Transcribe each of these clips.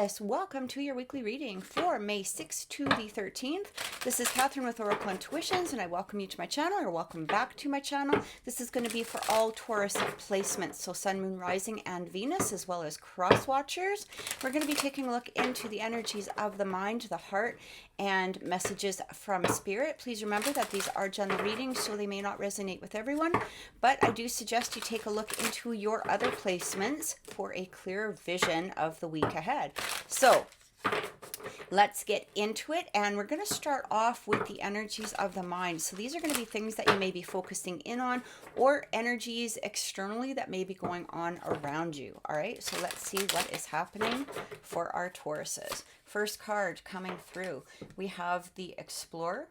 Taurus, welcome to your weekly reading for May 6th to the 13th. This is Catherine with Oracle Intuitions, and I welcome you to my channel, or welcome back to my channel. This is going to be for all Taurus placements, so Sun, Moon, Rising, and Venus, as well as cross watchers. We're going to be taking a look into the energies of the mind, the heart, and messages from Spirit. Please remember that these are general readings, so they may not resonate with everyone, but I do suggest you take a look into your other placements for a clearer vision of the week ahead. So let's get into it, and we're going to start off with the energies of the mind. So these are going to be things that you may be focusing in on, or energies externally that may be going on around you. All right, so let's see what is happening for our Tauruses. First card coming through, we have the Explorer.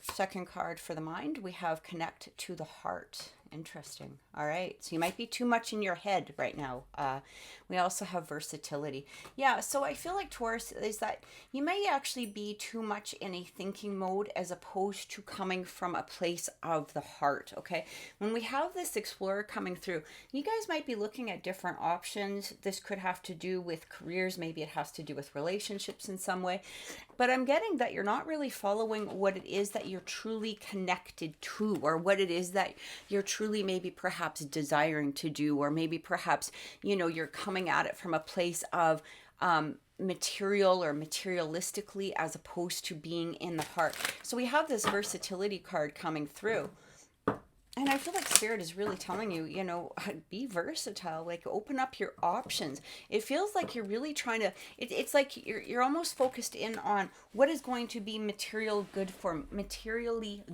Second card for the mind, we have Connect to the Heart. Interesting. All right. So you might be too much in your head right now. We also have Versatility. Yeah. So I feel like Taurus is that you may actually be too much in a thinking mode as opposed to coming from a place of the heart. Okay. When we have this Explorer coming through, you guys might be looking at different options. This could have to do with careers. Maybe it has to do with relationships in some way. But I'm getting that you're not really following what it is that you're truly connected to, or what it is that you're truly maybe perhaps desiring to do, or maybe perhaps, you know, you're coming at it from a place of material or materialistically as opposed to being in the heart. So we have this Versatility card coming through. And I feel like Spirit is really telling you, you know, be versatile, like open up your options. It feels like you're really trying to, it's like you're almost focused in on what is going to be materially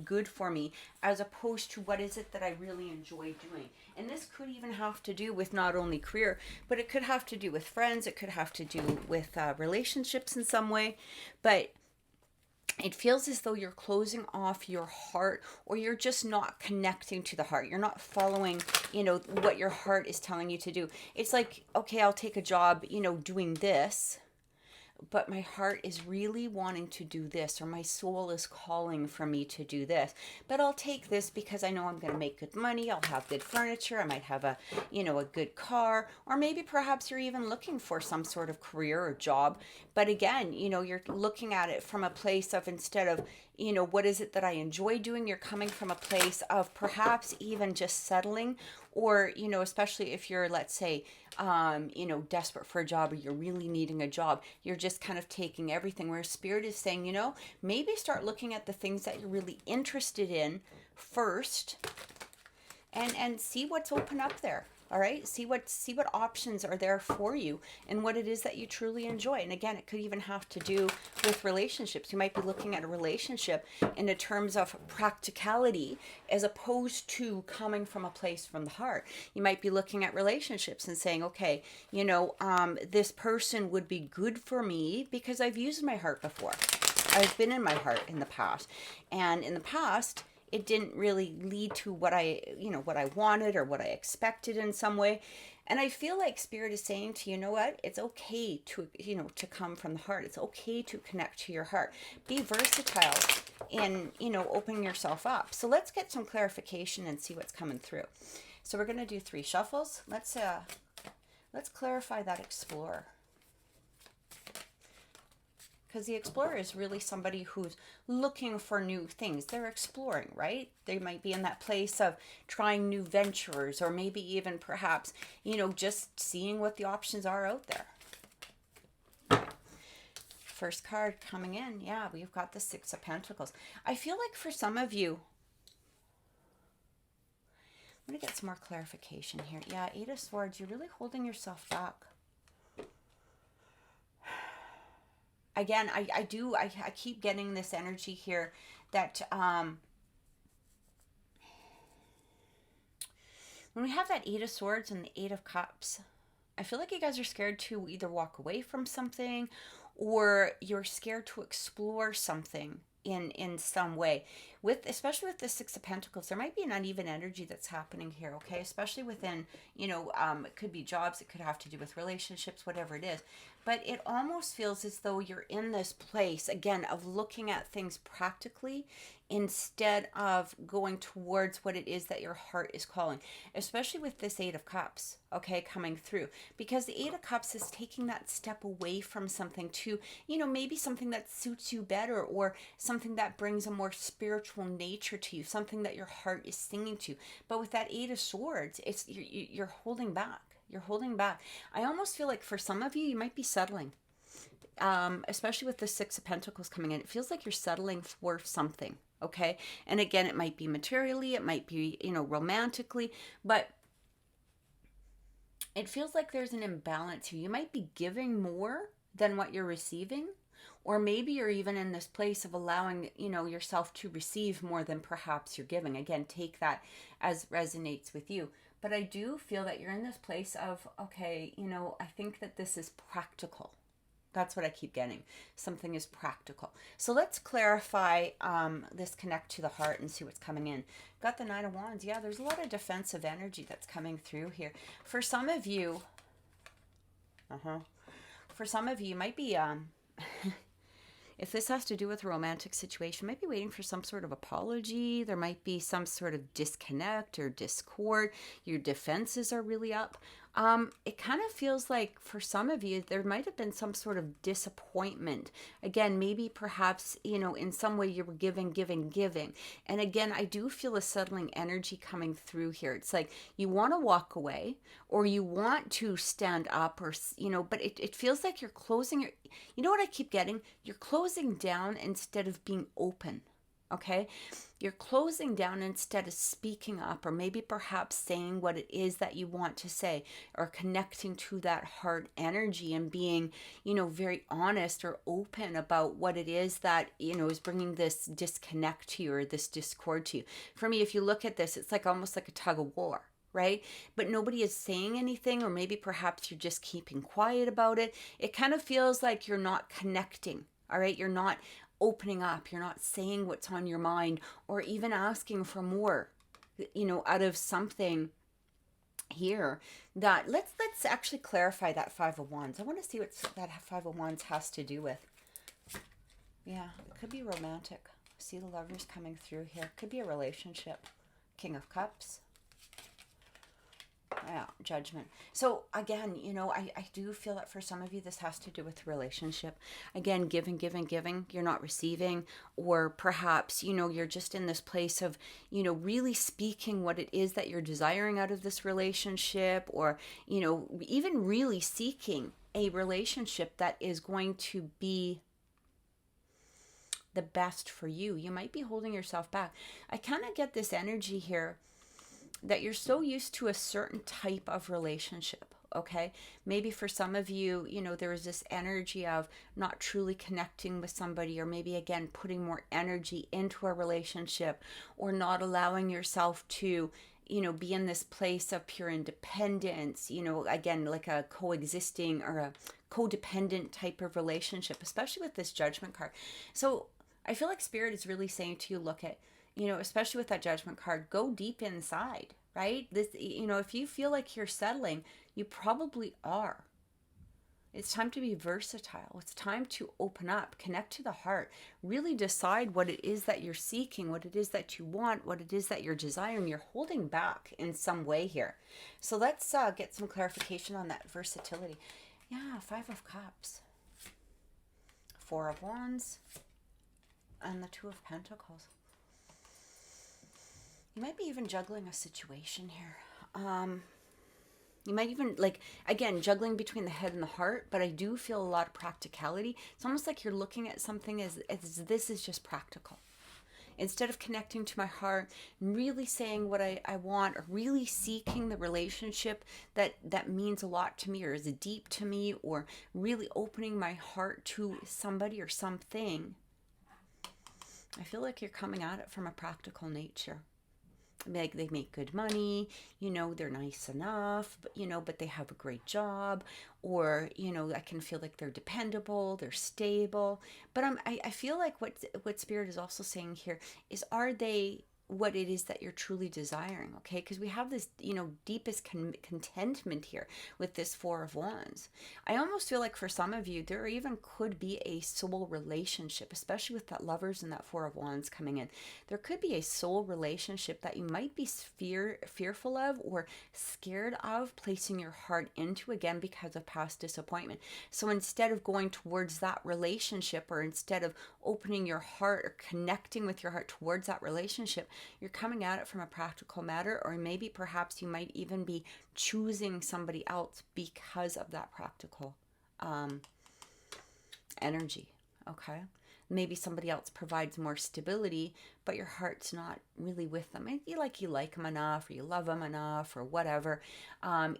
good for me, as opposed to what is it that I really enjoy doing. And this could even have to do with not only career, but it could have to do with friends. It could have to do with relationships in some way. But it feels as though you're closing off your heart, or you're just not connecting to the heart. You're not following, you know, what your heart is telling you to do. It's like, okay, I'll take a job, you know, doing this, but my heart is really wanting to do this, or my soul is calling for me to do this. But I'll take this because I know I'm going to make good money. I'll have good furniture. I might have a, you know, a good car, or maybe perhaps you're even looking for some sort of career or job. But again, you know, you're looking at it from a place of, instead of, you know, what is it that I enjoy doing? You're coming from a place of perhaps even just settling, or, you know, especially if you're, let's say, you know, desperate for a job, or you're really needing a job, you're just kind of taking everything, where Spirit is saying, you know, maybe start looking at the things that you're really interested in first, and see what's open up there. All right, see what options are there for you, and what it is that you truly enjoy. And again, it could even have to do with relationships. You might be looking at a relationship in the terms of practicality, as opposed to coming from a place from the heart. You might be looking at relationships and saying, okay, you know, this person would be good for me because I've used my heart before. I've been in my heart in the past, and in the past, it didn't really lead to what I wanted, or what I expected in some way. And I feel like Spirit is saying to you, know what? It's okay to, you know, to come from the heart. It's okay to connect to your heart. Be versatile in, you know, opening yourself up. So let's get some clarification and see what's coming through. So we're going to do 3 shuffles. Let's clarify that Explorer. Because the Explorer is really somebody who's looking for new things. They're exploring, right? They might be in that place of trying new ventures, or maybe even perhaps, you know, just seeing what the options are out there. First card coming in. Yeah, we've got the 6 of Pentacles. I feel like for some of you, I'm going to get some more clarification here. Yeah, 8 of Swords, you're really holding yourself back. Again, I keep getting this energy here that when we have that 8 of Swords and the 8 of Cups, I feel like you guys are scared to either walk away from something, or you're scared to explore something in some way. especially with the Six of Pentacles, there might be an uneven energy that's happening here, okay? Especially within, it could be jobs, it could have to do with relationships, whatever it is. But it almost feels as though you're in this place, again, of looking at things practically instead of going towards what it is that your heart is calling, especially with this Eight of Cups, okay, coming through. Because the Eight of Cups is taking that step away from something to, maybe something that suits you better, or something that brings a more spiritual nature to you, something that your heart is singing to. But with that Eight of Swords, it's you're holding back. You're holding back. I almost feel like for some of you, you might be settling. Especially with the Six of Pentacles coming in. It feels like you're settling for something, okay? And again, it might be materially, it might be, romantically, but it feels like there's an imbalance here. You might be giving more than what you're receiving, or maybe you're even in this place of allowing, yourself to receive more than perhaps you're giving. Again, take that as resonates with you. But I do feel that you're in this place of, okay, I think that this is practical. That's what I keep getting. Something is practical. So let's clarify this connect to the heart and see what's coming in. Got the Nine of Wands. Yeah, there's a lot of defensive energy that's coming through here. For some of you, you might be, if this has to do with a romantic situation, might be waiting for some sort of apology. There might be some sort of disconnect or discord. Your defenses are really up. It kind of feels like for some of you, there might have been some sort of disappointment. Again, maybe perhaps, in some way you were giving. And again, I do feel a settling energy coming through here. It's like you want to walk away, or you want to stand up, or, but it feels like you're closing your, what I keep getting? You're closing down instead of being open. Okay, you're closing down instead of speaking up, or maybe perhaps saying what it is that you want to say, or connecting to that heart energy and being, very honest or open about what it is that, is bringing this disconnect to you, or this discord to you. For me, if you look at this, it's like almost like a tug of war, right? But nobody is saying anything, or maybe perhaps you're just keeping quiet about it. It kind of feels like you're not connecting, all right? You're not opening up, you're not saying what's on your mind, or even asking for more, out of something here. That let's actually clarify that Five of Wands. I want to see what that Five of Wands has to do with. Yeah, it could be romantic. See the Lovers coming through here. Could be a relationship. King of Cups. Yeah, Judgment. So again, I do feel that for some of you, this has to do with relationship. Again, giving. You're not receiving, or perhaps, you're just in this place of, really speaking what it is that you're desiring out of this relationship, or, even really seeking a relationship that is going to be the best for you. You might be holding yourself back. I kind of get this energy here that you're so used to a certain type of relationship, okay? Maybe for some of you, there is this energy of not truly connecting with somebody, or maybe, again, putting more energy into a relationship, or not allowing yourself to, be in this place of pure independence, again, like a coexisting or a codependent type of relationship, especially with this Judgment card. So I feel like Spirit is really saying to you, look at, especially with that Judgment card, go deep inside, right? This, if you feel like you're settling, you probably are. It's time to be versatile. It's time to open up, connect to the heart, really decide what it is that you're seeking, what it is that you want, what it is that you're desiring. You're holding back in some way here. So let's get some clarification on that versatility. Yeah, Five of Cups, Four of Wands, and the Two of Pentacles. You might be even juggling a situation here. You might even, again, juggling between the head and the heart, but I do feel a lot of practicality. It's almost like you're looking at something as this is just practical. Instead of connecting to my heart and really saying what I want, or really seeking the relationship that means a lot to me, or is deep to me, or really opening my heart to somebody or something, I feel like you're coming at it from a practical nature. Like they make good money, you know, they're nice enough, but you know, but they have a great job, or you know, I can feel like they're dependable, they're stable. But I feel like what Spirit is also saying here is, are they what it is that you're truly desiring? Okay, because we have this, you know, deepest contentment here with this Four of Wands. I almost feel like for some of you there even could be a soul relationship, especially with that Lovers and that Four of Wands coming in. There could be a soul relationship that you might be fearful of or scared of placing your heart into, again because of past disappointment. So instead of going towards that relationship, or instead of opening your heart or connecting with your heart towards that relationship, you're coming at it from a practical matter, or maybe perhaps you might even be choosing somebody else because of that practical energy. Okay, maybe somebody else provides more stability, but your heart's not really with them. You like them enough, or you love them enough, or whatever.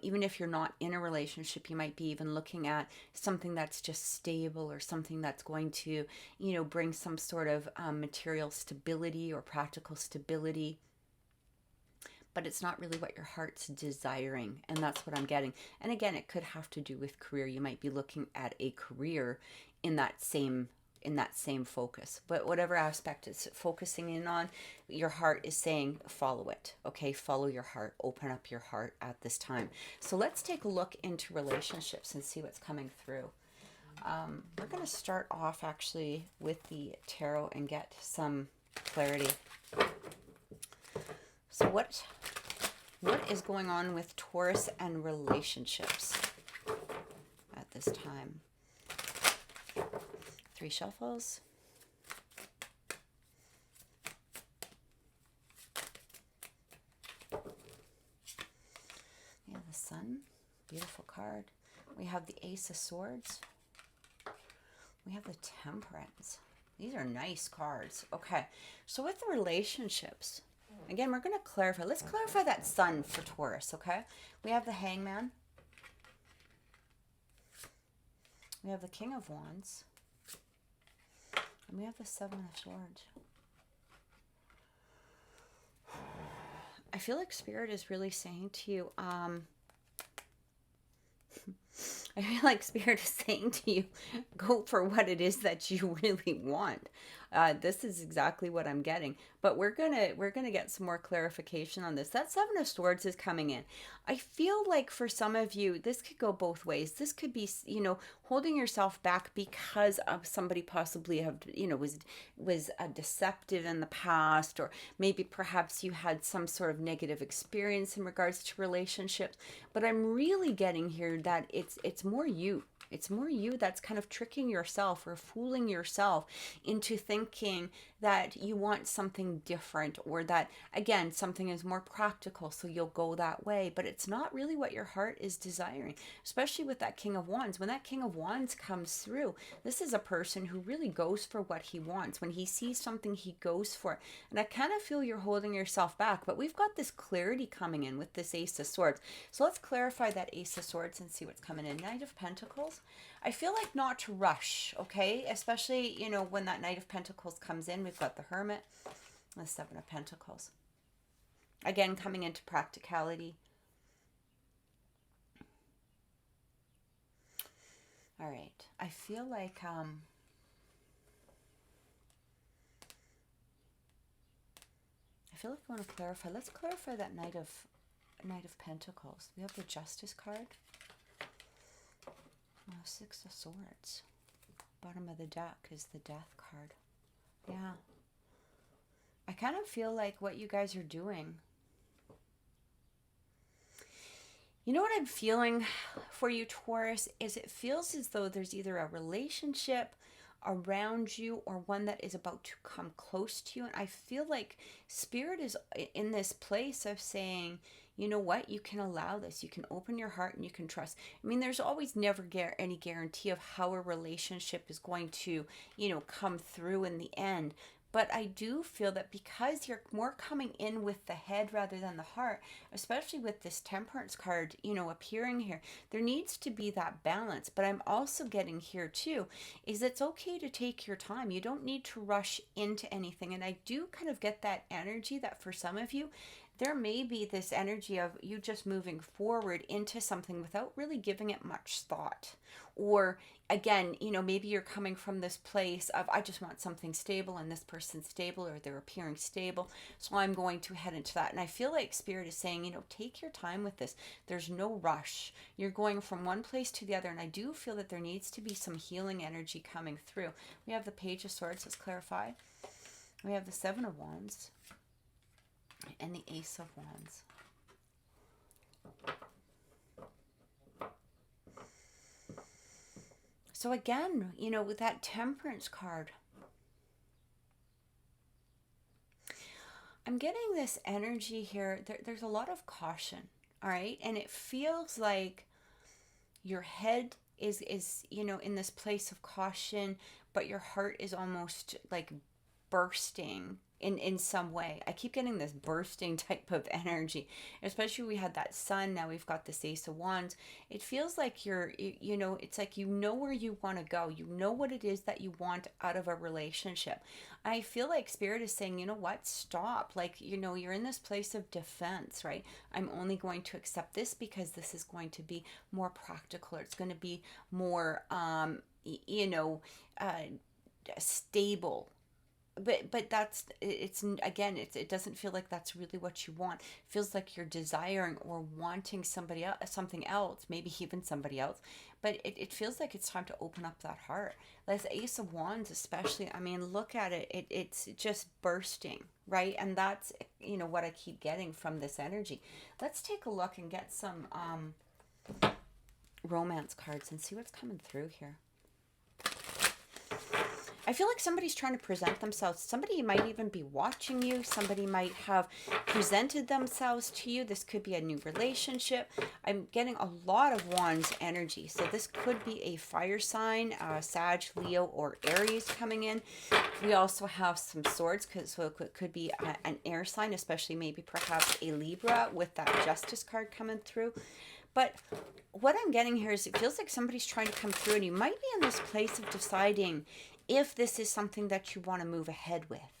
Even if you're not in a relationship, you might be even looking at something that's just stable, or something that's going to, you know, bring some sort of material stability or practical stability. But it's not really what your heart's desiring, and that's what I'm getting. And again, it could have to do with career. You might be looking at a career in that same focus, but whatever aspect it's focusing in on, your heart is saying follow it. Okay, follow your heart, open up your heart at this time. So let's take a look into relationships and see what's coming through. We're going to start off actually with the tarot and get some clarity. So what is going on with Taurus and relationships at this time? 3 shuffles. We have the Sun, beautiful card. We have the Ace of Swords. We have the Temperance. These are nice cards. Okay, so with the relationships, again, we're going to clarify. Let's clarify that Sun for Taurus, okay? We have the Hangman. We have the King of Wands. And we have the Seven of Swords. I feel like Spirit is really saying to you, I feel like Spirit is saying to you, go for what it is that you really want. This is exactly what I'm getting, but we're gonna get some more clarification on this. That Seven of Swords is coming in. I feel like for some of you, this could go both ways. This could be, you know, holding yourself back because of somebody possibly have, you know, was deceptive in the past, or maybe perhaps you had some sort of negative experience in regards to relationships. But I'm really getting here that it's more you. It's more you that's kind of tricking yourself or fooling yourself into thinking that you want something different, or that, again, something is more practical, so you'll go that way. But it's not really what your heart is desiring, especially with that King of Wands. When that King of Wands comes through, this is a person who really goes for what he wants. When he sees something, he goes for it. And I kind of feel you're holding yourself back, but we've got this clarity coming in with this Ace of Swords. So let's clarify that Ace of Swords and see what's coming in. Knight of Pentacles. I feel like not to rush, okay? Especially, you know, when that Knight of Pentacles comes in, we've got the Hermit and the Seven of Pentacles. Again, coming into practicality. All right. I feel like I want to clarify. Let's clarify that Knight of Pentacles. We have the Justice card. Six of Swords. Bottom of the deck is the Death card. Yeah. I kind of feel like what you guys are doing. You know what I'm feeling for you, Taurus, is it feels as though there's either a relationship around you or one that is about to come close to you. And I feel like Spirit is in this place of saying, you know what, you can allow this. You can open your heart and you can trust. I mean, there's always never any guarantee of how a relationship is going to, you know, come through in the end. But I do feel that because you're more coming in with the head rather than the heart, especially with this Temperance card, you know, appearing here, there needs to be that balance. But I'm also getting here too, is it's okay to take your time. You don't need to rush into anything. And I do kind of get that energy that for some of you, there may be this energy of you just moving forward into something without really giving it much thought. Or again, maybe you're coming from this place of, I just want something stable, and this person's stable, or they're appearing stable, so I'm going to head into that. And I feel like Spirit is saying, take your time with this. There's no rush. You're going from one place to the other, and I do feel that there needs to be some healing energy coming through. We have the Page of Swords, let's clarify. We have the Seven of Wands and the Ace of Wands. So again, with that Temperance card, I'm getting this energy here. There's a lot of caution, all right? And it feels like your head is in this place of caution, but your heart is almost like bursting in some way. I keep getting this bursting type of energy, especially we had that Sun, now we've got this Ace of Wands. It feels like it's like where you want to go. You know what it is that you want out of a relationship. I feel like Spirit is saying, you know what, stop. Like, you're in this place of defense, right? I'm only going to accept this because this is going to be more practical, or it's going to be more, stable. But it doesn't feel like that's really what you want. It feels like you're desiring or wanting something else, maybe even somebody else. But it feels like it's time to open up that heart. This Ace of Wands especially, I mean, look at it. It's just bursting, right? And that's, what I keep getting from this energy. Let's take a look and get some romance cards and see what's coming through here. I feel like somebody's trying to present themselves. Somebody might even be watching you. Somebody might have presented themselves to you. This could be a new relationship. I'm getting a lot of Wands energy. So this could be a fire sign, Sag, Leo, or Aries coming in. We also have some Swords, so it could be an air sign, especially maybe perhaps a Libra with that Justice card coming through. But what I'm getting here is it feels like somebody's trying to come through, and you might be in this place of deciding if this is something that you want to move ahead with,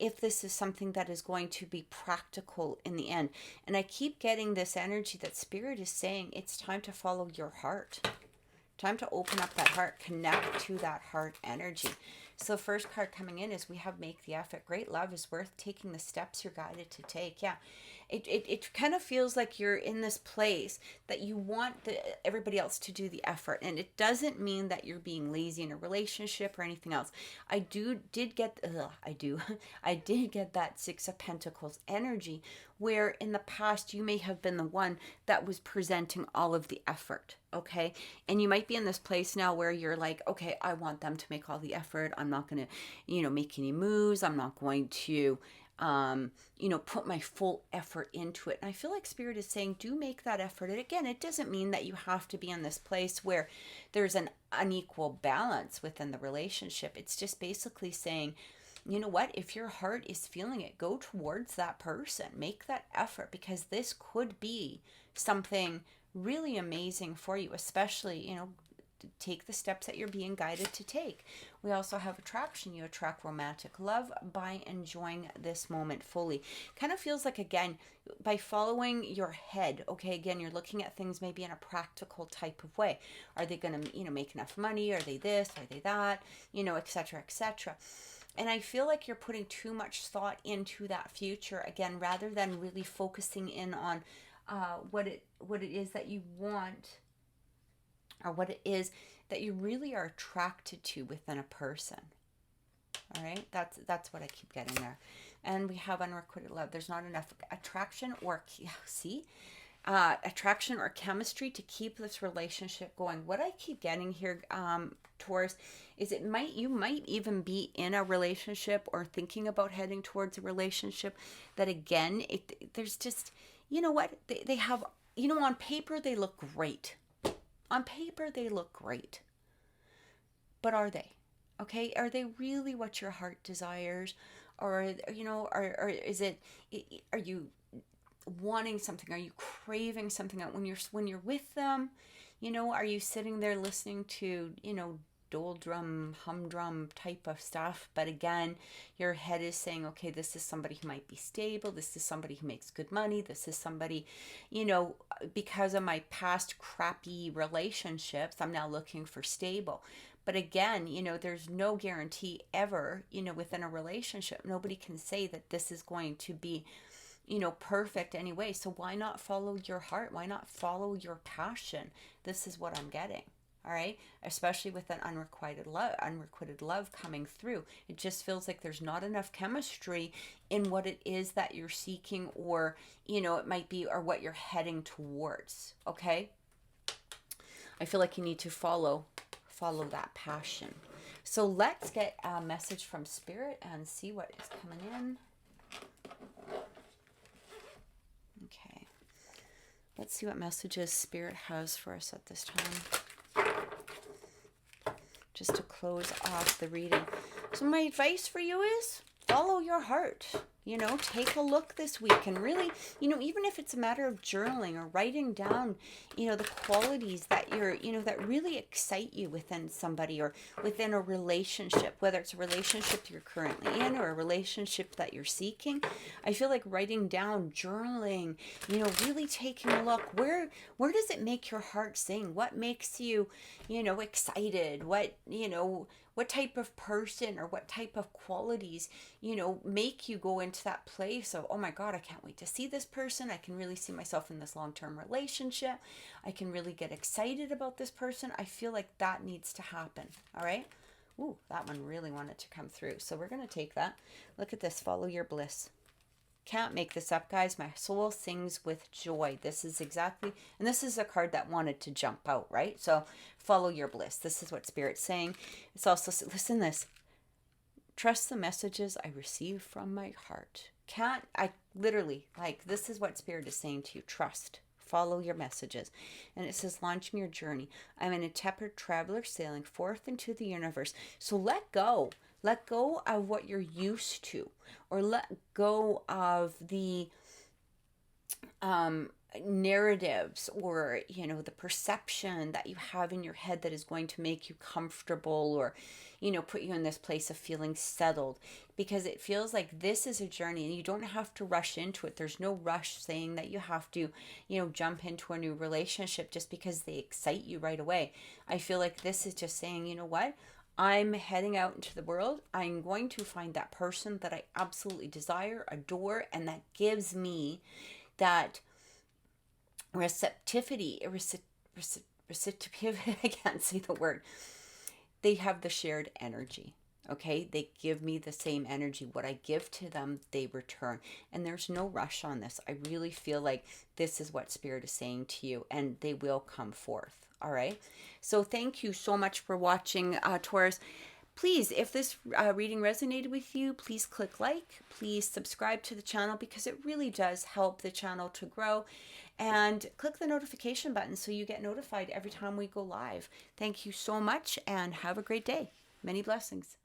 if this is something that is going to be practical in the end. And I keep getting this energy that Spirit is saying it's time to follow your heart. Time to open up that heart, connect to that heart energy. So the first card coming in is we have Make the Effort. Great love is worth taking the steps you're guided to take. Yeah. It kind of feels like you're in this place that you want everybody else to do the effort. And it doesn't mean that you're being lazy in a relationship or anything else. I did get that Six of Pentacles energy, where in the past you may have been the one that was presenting all of the effort. Okay. And you might be in this place now where you're like, okay, I want them to make all the effort. I'm not going to, make any moves. I'm not going to, put my full effort into it. And I feel like Spirit is saying, do make that effort. And again, it doesn't mean that you have to be in this place where there's an unequal balance within the relationship. It's just basically saying, you know what, if your heart is feeling it, go towards that person, make that effort, because this could be something really amazing for you, especially, take the steps that you're being guided to take. We also have attraction. You attract romantic love by enjoying this moment fully. Kind of feels like, again, by following your head, okay, again, you're looking at things maybe in a practical type of way. Are they going to, make enough money? Are they this? Are they that? Etc., etc. And I feel like you're putting too much thought into that future, again, rather than really focusing in on what it is that you want, or what it is that you really are attracted to within a person. All right, that's what I keep getting there. And we have unrequited love. There's not enough attraction or attraction or chemistry to keep this relationship going. What I keep getting here, Taurus, is you might even be in a relationship or thinking about heading towards a relationship that, again, there's just, they have, on paper they look great. On paper, they look great. But are they? Okay? Are they really what your heart desires? Or, is it, are you wanting something? Are you craving something out when you're with them? Are you sitting there listening to, doldrum, humdrum type of stuff. But again, your head is saying, okay, this is somebody who might be stable. This is somebody who makes good money. This is somebody, you know, because of my past crappy relationships, I'm now looking for stable. But again, you know, there's no guarantee ever, you know, within a relationship. Nobody can say that this is going to be, you know, perfect anyway. So why not follow your heart? Why not follow your passion? This is what I'm getting. All right. Especially with an unrequited love coming through. It just feels like there's not enough chemistry in what it is that you're seeking, or, you know, it might be, or what you're heading towards. Okay. I feel like you need to follow that passion. So let's get a message from Spirit and see what is coming in. Okay. Let's see what messages Spirit has for us at this time. Just to close off the reading. So my advice for you is follow your heart. You know, take a look this week and really, you know, even if it's a matter of journaling or writing down, you know, the qualities that you're, you know, that really excite you within somebody or within a relationship, whether it's a relationship you're currently in or a relationship that you're seeking. I feel like writing down, journaling, you know, really taking a look, where does it make your heart sing? What makes you, you know, excited? What, you know, what type of person or what type of qualities, you know, make you go into that place of, oh my God, I can't wait to see this person. I can really see myself in this long-term relationship. I can really get excited about this person. I feel like that needs to happen. All right. Ooh, that one really wanted to come through. So we're going to take that. Look at this. Follow your bliss. Can't make this up, guys. My soul sings with joy. This is exactly, and this is a card that wanted to jump out, right? So follow your bliss. This is what Spirit's saying. It's also, listen this. Trust the messages I receive from my heart. I literally, like, this is what Spirit is saying to you. Trust. Follow your messages. And it says, launching your journey. I'm an intrepid traveler sailing forth into the universe. So let go. Let go of what you're used to, or let go of the narratives, or, you know, the perception that you have in your head that is going to make you comfortable, or, you know, put you in this place of feeling settled, because it feels like this is a journey and you don't have to rush into it. There's no rush saying that you have to, you know, jump into a new relationship just because they excite you right away. I feel like this is just saying, you know what? I'm heading out into the world. I'm going to find that person that I absolutely desire, adore, and that gives me that receptivity, receptivity, I can't say the word. They have the shared energy. Okay, they give me the same energy. What I give to them, they return. And there's no rush on this. I really feel like this is what Spirit is saying to you, and they will come forth. All right. So thank you so much for watching, Taurus. Please, if this reading resonated with you, please click like. Please subscribe to the channel, because it really does help the channel to grow. And click the notification button so you get notified every time we go live. Thank you so much, and have a great day. Many blessings.